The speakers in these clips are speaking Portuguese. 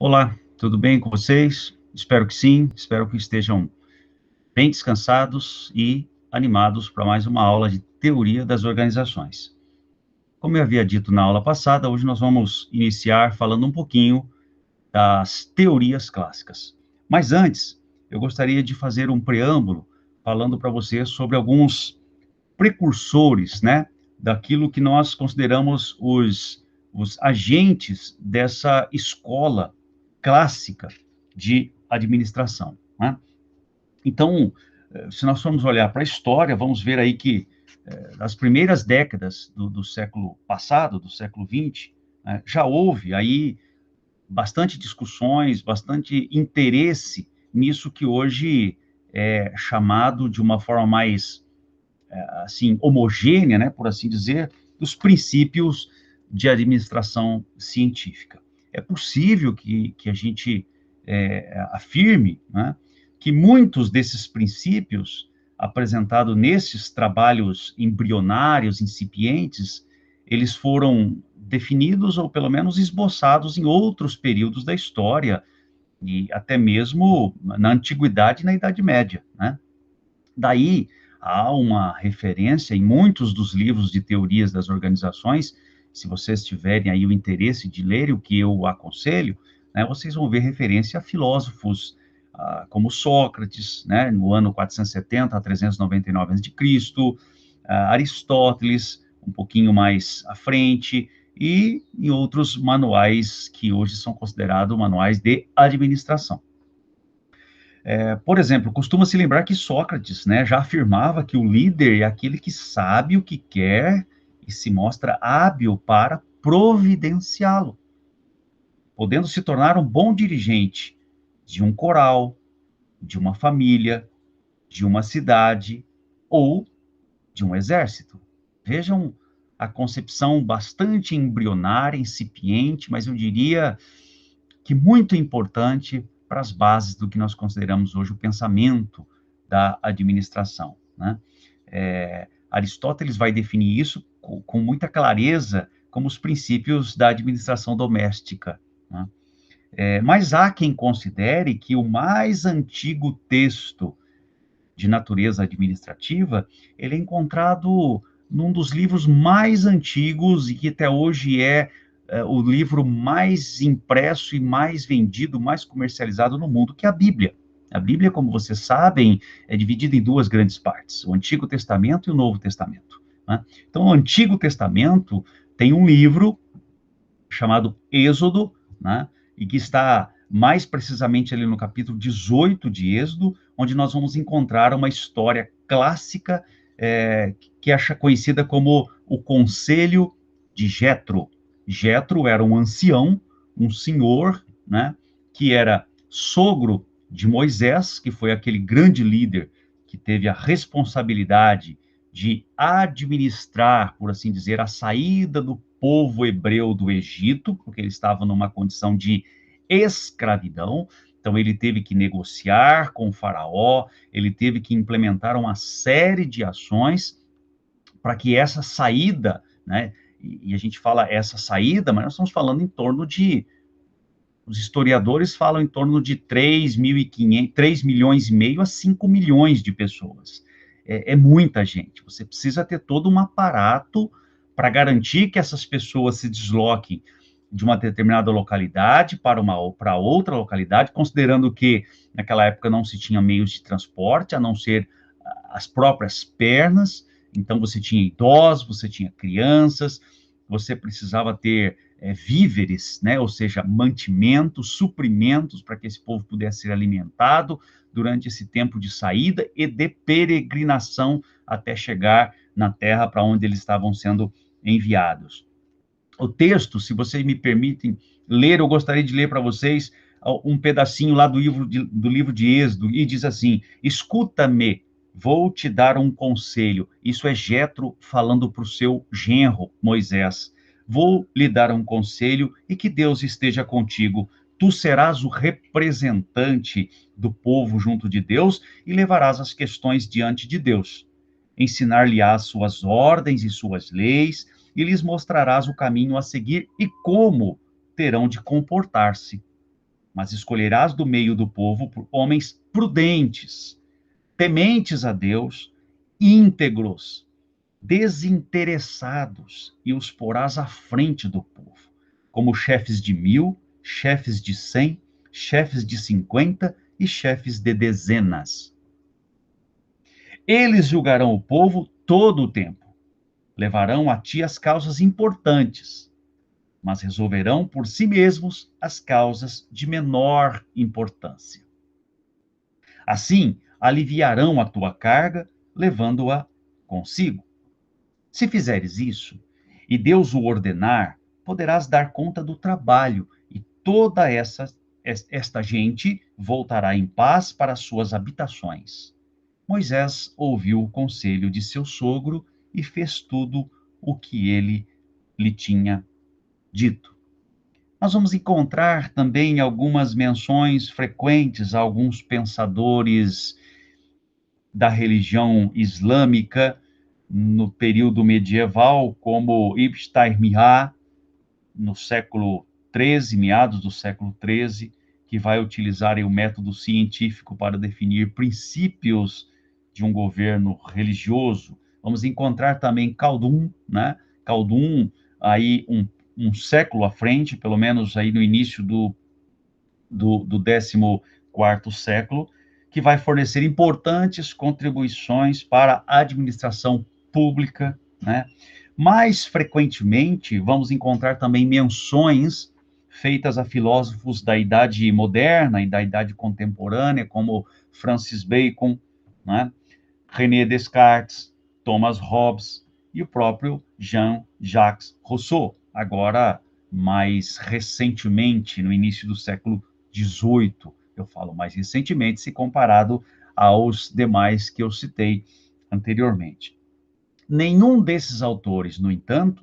Olá, tudo bem com vocês? Espero que sim, espero que estejam bem descansados e animados para mais uma aula de teoria das organizações. Como eu havia dito na aula passada, hoje nós vamos iniciar falando um pouquinho das teorias clássicas. Mas antes, eu gostaria de fazer um preâmbulo falando para vocês sobre alguns precursores, né, daquilo que nós consideramos os agentes dessa escola clássica de administração, né? Então, se nós formos olhar para a história, vamos ver aí que nas primeiras décadas do século passado, do século XX, né, já houve aí bastante discussões, bastante interesse nisso que hoje é chamado de uma forma mais assim, homogênea, né, por assim dizer, dos princípios de administração científica. É possível que a gente afirme, né, que muitos desses princípios apresentados nesses trabalhos embrionários, incipientes, eles foram definidos ou pelo menos esboçados em outros períodos da história e até mesmo na antiguidade e na Idade Média, né? Daí, há uma referência em muitos dos livros de teorias das organizações, se vocês tiverem aí o interesse de ler, o que eu aconselho, né, vocês vão ver referência a filósofos como Sócrates, né, no ano 470 a 399 a.C., Aristóteles, um pouquinho mais à frente, e em outros manuais que hoje são considerados manuais de administração. Por exemplo, costuma-se lembrar que Sócrates, né, já afirmava que o líder é aquele que sabe o que quer e se mostra hábil para providenciá-lo, podendo se tornar um bom dirigente de um coral, de uma família, de uma cidade ou de um exército. Vejam a concepção bastante embrionária, incipiente, mas eu diria que muito importante para as bases do que nós consideramos hoje o pensamento da administração, né? Aristóteles vai definir isso com muita clareza como os princípios da administração doméstica, né? Mas há quem considere que o mais antigo texto de natureza administrativa, ele é encontrado num dos livros mais antigos e que até hoje é o livro mais impresso e mais vendido, mais comercializado no mundo, que é a Bíblia. A Bíblia, como vocês sabem, é dividida em duas grandes partes, o Antigo Testamento e o Novo Testamento, né? Então, o Antigo Testamento tem um livro chamado Êxodo, né, e que está mais precisamente ali no capítulo 18 de Êxodo, onde nós vamos encontrar uma história clássica que é conhecida como o Conselho de Jetro. Jetro era um ancião, um senhor, né, que era sogro de Moisés, que foi aquele grande líder que teve a responsabilidade de administrar, por assim dizer, a saída do povo hebreu do Egito, porque ele estava numa condição de escravidão. Então, ele teve que negociar com o faraó, ele teve que implementar uma série de ações para que essa saída, né, e a gente fala essa saída, mas nós estamos falando em torno de, os historiadores falam em torno de 3.500, 3 milhões e meio a 5 milhões de pessoas. É muita gente. Você precisa ter todo um aparato para garantir que essas pessoas se desloquem de uma determinada localidade para outra localidade, considerando que naquela época não se tinha meios de transporte, a não ser as próprias pernas. Então você tinha idosos, você tinha crianças, você precisava ter víveres, né? Ou seja, mantimentos, suprimentos para que esse povo pudesse ser alimentado durante esse tempo de saída e de peregrinação até chegar na terra para onde eles estavam sendo enviados. O texto, se vocês me permitem ler, eu gostaria de ler para vocês um pedacinho lá do livro de Êxodo, e diz assim: escuta-me, vou te dar um conselho. Isso é Jetro falando para o seu genro, Moisés. Vou lhe dar um conselho e que Deus esteja contigo. Tu serás o representante do povo junto de Deus e levarás as questões diante de Deus. Ensinar-lhe-ás suas ordens e suas leis, e lhes mostrarás o caminho a seguir e como terão de comportar-se. mas escolherás do meio do povo por homens prudentes, tementes a Deus, íntegros, desinteressados, e os porás à frente do povo, como chefes de 1.000, chefes de 100, chefes de 50 e chefes de dezenas. Eles julgarão o povo todo o tempo, levarão a ti as causas importantes, mas resolverão por si mesmos as causas de menor importância. Assim, aliviarão a tua carga, levando-a consigo. Se fizeres isso, e Deus o ordenar, poderás dar conta do trabalho, e toda esta gente voltará em paz para suas habitações. Moisés ouviu o conselho de seu sogro e fez tudo o que ele lhe tinha dito. Nós vamos encontrar também algumas menções frequentes a alguns pensadores da religião islâmica no período medieval, como Ibn Taymiyyah, no século XIII, meados do século XIII, que vai utilizar o método científico para definir princípios de um governo religioso. Vamos encontrar também Khaldun, né? Khaldun, aí um século à frente, pelo menos aí no início do 14º século, que vai fornecer importantes contribuições para a administração pública, né? Mais frequentemente, vamos encontrar também menções feitas a filósofos da Idade Moderna e da Idade Contemporânea, como Francis Bacon, né? René Descartes, Thomas Hobbes e o próprio Jean-Jacques Rousseau, agora mais recentemente, no início do século XVIII. Eu falo mais recentemente, se comparado aos demais que eu citei anteriormente. Nenhum desses autores, no entanto,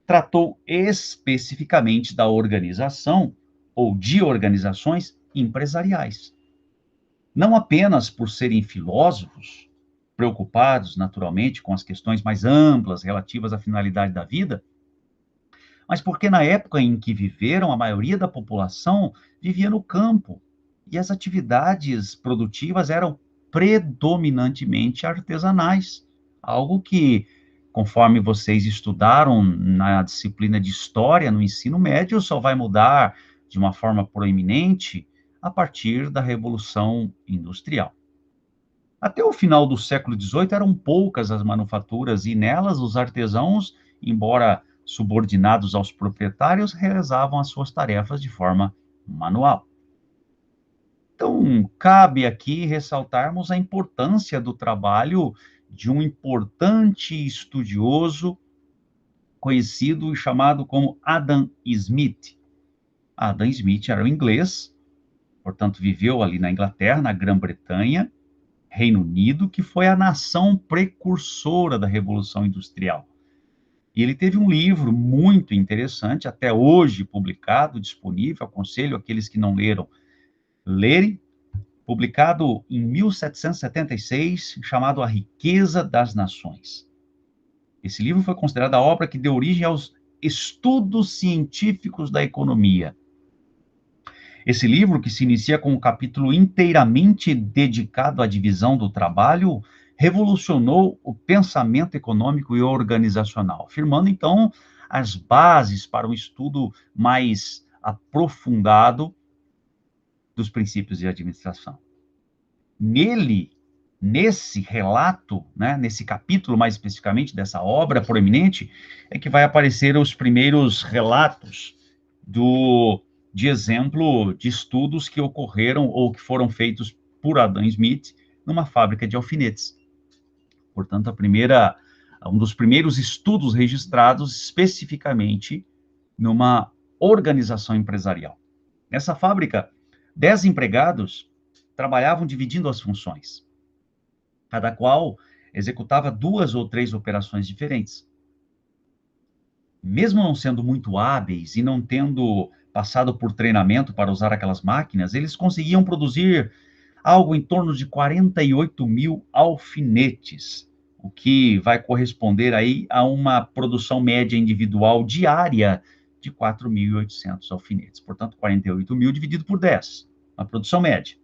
tratou especificamente da organização ou de organizações empresariais. Não apenas por serem filósofos, preocupados naturalmente com as questões mais amplas relativas à finalidade da vida, mas porque na época em que viveram, a maioria da população vivia no campo e as atividades produtivas eram predominantemente artesanais, algo que, conforme vocês estudaram na disciplina de História no ensino médio, só vai mudar de uma forma proeminente a partir da Revolução Industrial. Até o final do século XVIII eram poucas as manufaturas e nelas os artesãos, embora subordinados aos proprietários, realizavam as suas tarefas de forma manual. Então, cabe aqui ressaltarmos a importância do trabalho de um importante estudioso conhecido e chamado como Adam Smith. Adam Smith era um inglês, portanto, viveu ali na Inglaterra, na Grã-Bretanha, Reino Unido, que foi a nação precursora da Revolução Industrial. E ele teve um livro muito interessante, até hoje publicado, disponível, aconselho aqueles que não leram, lerem, publicado em 1776, chamado A Riqueza das Nações. Esse livro foi considerado a obra que deu origem aos estudos científicos da economia. Esse livro, que se inicia com um capítulo inteiramente dedicado à divisão do trabalho, revolucionou o pensamento econômico e organizacional, firmando, então, as bases para um estudo mais aprofundado dos princípios de administração. Nesse relato, né, nesse capítulo, mais especificamente, dessa obra proeminente, é que vai aparecer os primeiros relatos de exemplo de estudos que ocorreram ou que foram feitos por Adam Smith numa fábrica de alfinetes. Portanto, um dos primeiros estudos registrados especificamente numa organização empresarial. Nessa fábrica, 10 empregados trabalhavam dividindo as funções, cada qual executava 2 ou 3 operações diferentes. Mesmo não sendo muito hábeis e não tendo passado por treinamento para usar aquelas máquinas, eles conseguiam produzir algo em torno de 48.000 alfinetes, o que vai corresponder aí a uma produção média individual diária de 4.800 alfinetes. Portanto, 48 mil dividido por 10, a produção média.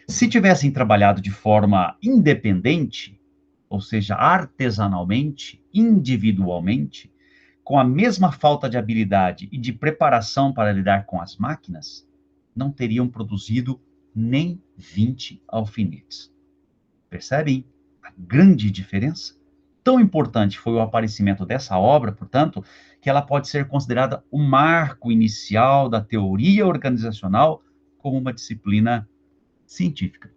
Se tivessem trabalhado de forma independente, ou seja, artesanalmente, individualmente, com a mesma falta de habilidade e de preparação para lidar com as máquinas, não teriam produzido nem 20 alfinetes. Percebem a grande diferença? Tão importante foi o aparecimento dessa obra, portanto, que ela pode ser considerada o marco inicial da teoria organizacional como uma disciplina científica.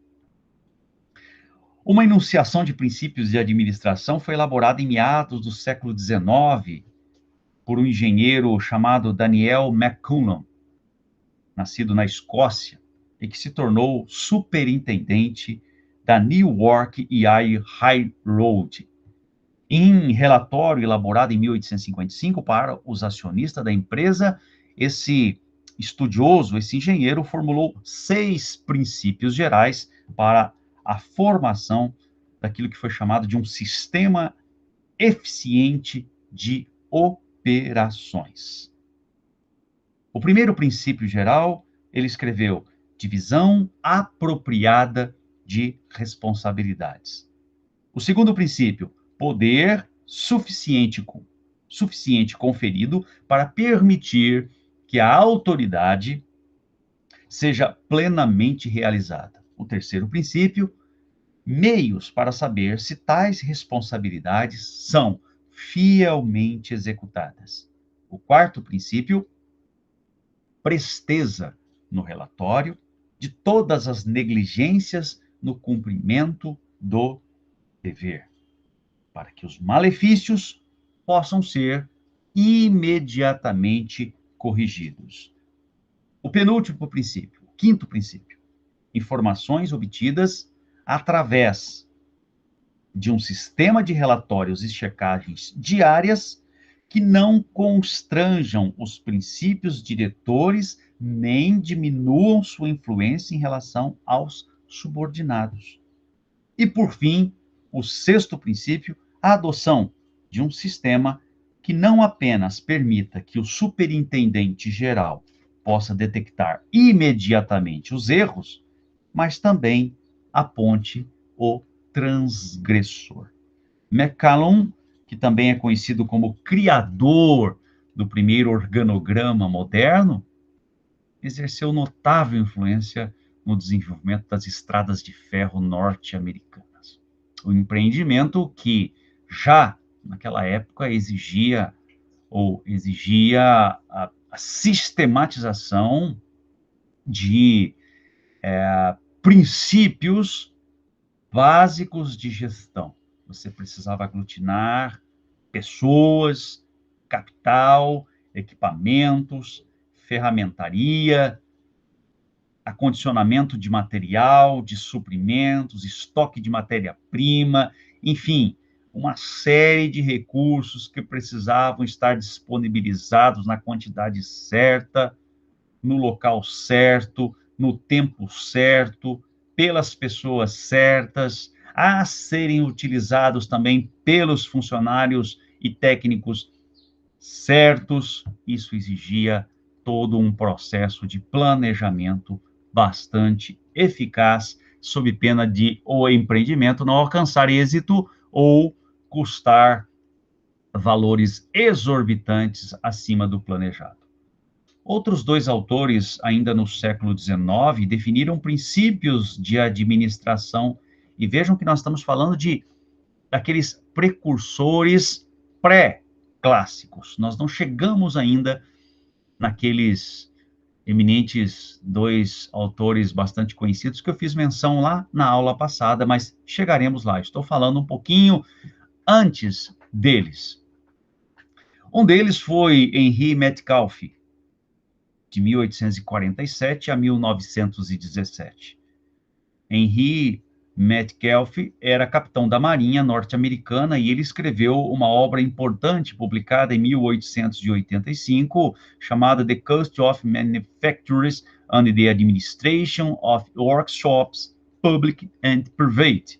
Uma enunciação de princípios de administração foi elaborada em meados do século XIX por um engenheiro chamado Daniel McCullum, nascido na Escócia, e que se tornou superintendente da Newark e High Road. Em relatório elaborado em 1855 para os acionistas da empresa, esse estudioso, esse engenheiro, formulou 6 princípios gerais para a formação daquilo que foi chamado de um sistema eficiente de operações. O primeiro princípio geral, ele escreveu: divisão apropriada de responsabilidades. O segundo princípio, poder suficiente conferido para permitir que a autoridade seja plenamente realizada. O terceiro princípio, meios para saber se tais responsabilidades são fielmente executadas. O quarto princípio, presteza no relatório de todas as negligências no cumprimento do dever, para que os malefícios possam ser imediatamente corrigidos. O penúltimo princípio, o quinto princípio, informações obtidas através de um sistema de relatórios e checagens diárias que não constranjam os princípios diretores nem diminuam sua influência em relação aos subordinados. E, por fim, o sexto princípio, a adoção de um sistema que não apenas permita que o superintendente geral possa detectar imediatamente os erros, mas também aponte o transgressor. McCallum, que também é conhecido como criador do primeiro organograma moderno, exerceu notável influência no desenvolvimento das estradas de ferro norte-americanas. O empreendimento que já naquela época exigia a sistematização de princípios básicos de gestão. Você precisava aglutinar pessoas, capital, equipamentos, ferramentaria, acondicionamento de material, de suprimentos, estoque de matéria-prima, enfim, uma série de recursos que precisavam estar disponibilizados na quantidade certa, no local certo, no tempo certo, pelas pessoas certas, a serem utilizados também pelos funcionários e técnicos certos. Isso exigia todo um processo de planejamento bastante eficaz, sob pena de o empreendimento não alcançar êxito ou custar valores exorbitantes acima do planejado. Outros 2 autores, ainda no século XIX, definiram princípios de administração, e vejam que nós estamos falando daqueles precursores pré-clássicos. Nós não chegamos ainda naqueles eminentes 2 autores bastante conhecidos que eu fiz menção lá na aula passada, mas chegaremos lá. Estou falando um pouquinho antes deles. Um deles foi Henri Metcalfe, de 1847 a 1917. Henri Metcalfe era capitão da Marinha norte-americana e ele escreveu uma obra importante publicada em 1885, chamada The Cost of Manufactures and the Administration of Workshops, Public and Private,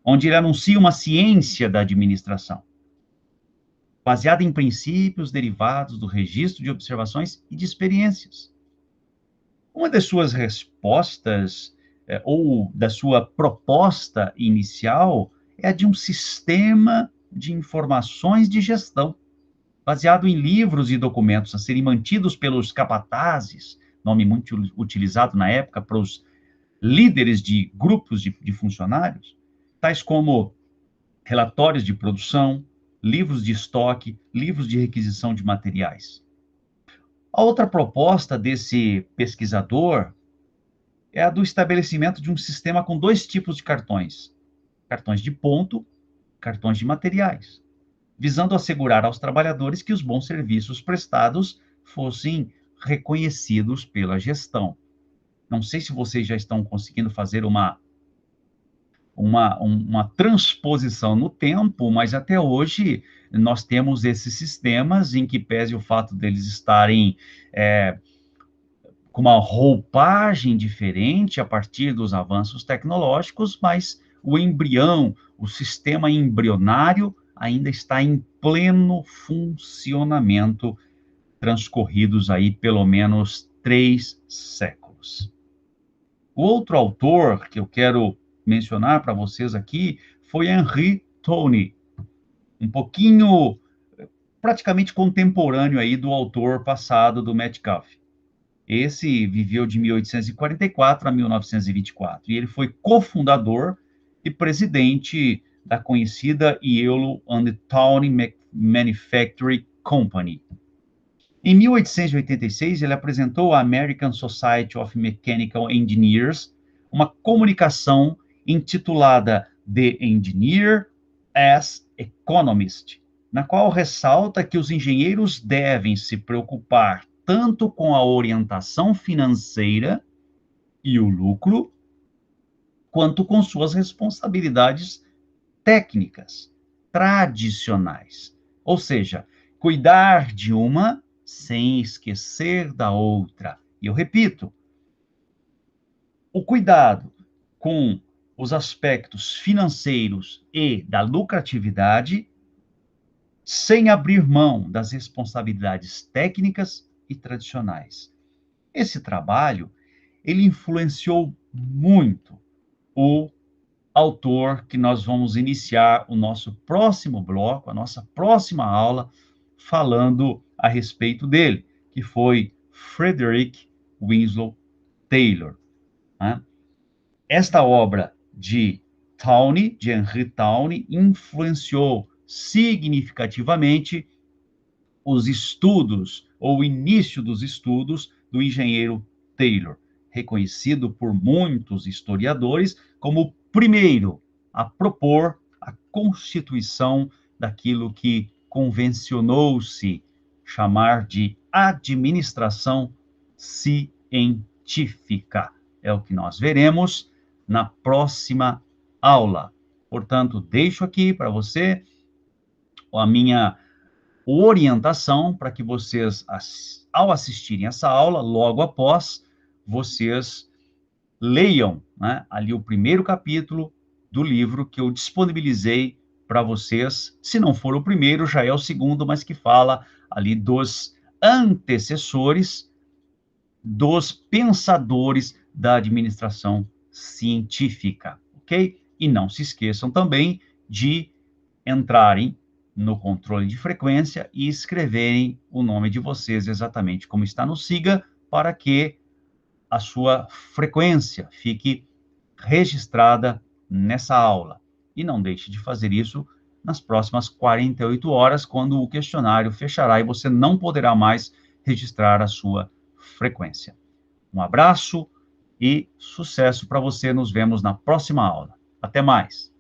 onde ele anuncia uma ciência da administração. baseada em princípios derivados do registro de observações e de experiências. Uma das suas respostas, ou da sua proposta inicial, é a de um sistema de informações de gestão, baseado em livros e documentos a serem mantidos pelos capatazes, nome muito utilizado na época para os líderes de grupos de funcionários, tais como relatórios de produção, livros de estoque, livros de requisição de materiais. A outra proposta desse pesquisador é a do estabelecimento de um sistema com dois tipos de cartões: cartões de ponto, cartões de materiais, visando assegurar aos trabalhadores que os bons serviços prestados fossem reconhecidos pela gestão. Não sei se vocês já estão conseguindo fazer uma transposição no tempo, mas até hoje nós temos esses sistemas em que, pese o fato deles estarem com uma roupagem diferente a partir dos avanços tecnológicos, mas o embrião, o sistema embrionário ainda está em pleno funcionamento, transcorridos aí pelo menos 3 séculos. O outro autor que eu quero mencionar para vocês aqui foi Henry Towne, um pouquinho, praticamente contemporâneo aí do autor passado do Metcalfe. Esse viveu de 1844 a 1924, e ele foi cofundador e presidente da conhecida Yellow and Towne Manufacturing Company. Em 1886, ele apresentou à American Society of Mechanical Engineers uma comunicação intitulada The Engineer as Economist, na qual ressalta que os engenheiros devem se preocupar tanto com a orientação financeira e o lucro, quanto com suas responsabilidades técnicas, tradicionais. Ou seja, cuidar de uma sem esquecer da outra. E eu repito, o cuidado com os aspectos financeiros e da lucratividade, sem abrir mão das responsabilidades técnicas e tradicionais. Esse trabalho, ele influenciou muito o autor que nós vamos iniciar o nosso próximo bloco, a nossa próxima aula, falando a respeito dele, que foi Frederick Winslow Taylor. Né? Esta obra de Towne, de Henry Towne, influenciou significativamente os estudos, ou o início dos estudos, do engenheiro Taylor, reconhecido por muitos historiadores como o primeiro a propor a constituição daquilo que convencionou-se chamar de administração científica. É o que nós veremos na próxima aula. Portanto, deixo aqui para você a minha orientação para que vocês, ao assistirem essa aula, logo após, vocês leiam, né, ali o primeiro capítulo do livro que eu disponibilizei para vocês. Se não for o primeiro, já é o segundo, mas que fala ali dos antecessores, dos pensadores da administração científica, ok? E não se esqueçam também de entrarem no controle de frequência e escreverem o nome de vocês exatamente como está no SIGA, para que a sua frequência fique registrada nessa aula. E não deixe de fazer isso nas próximas 48 horas, quando o questionário fechará e você não poderá mais registrar a sua frequência. Um abraço e sucesso para você. Nos vemos na próxima aula. Até mais!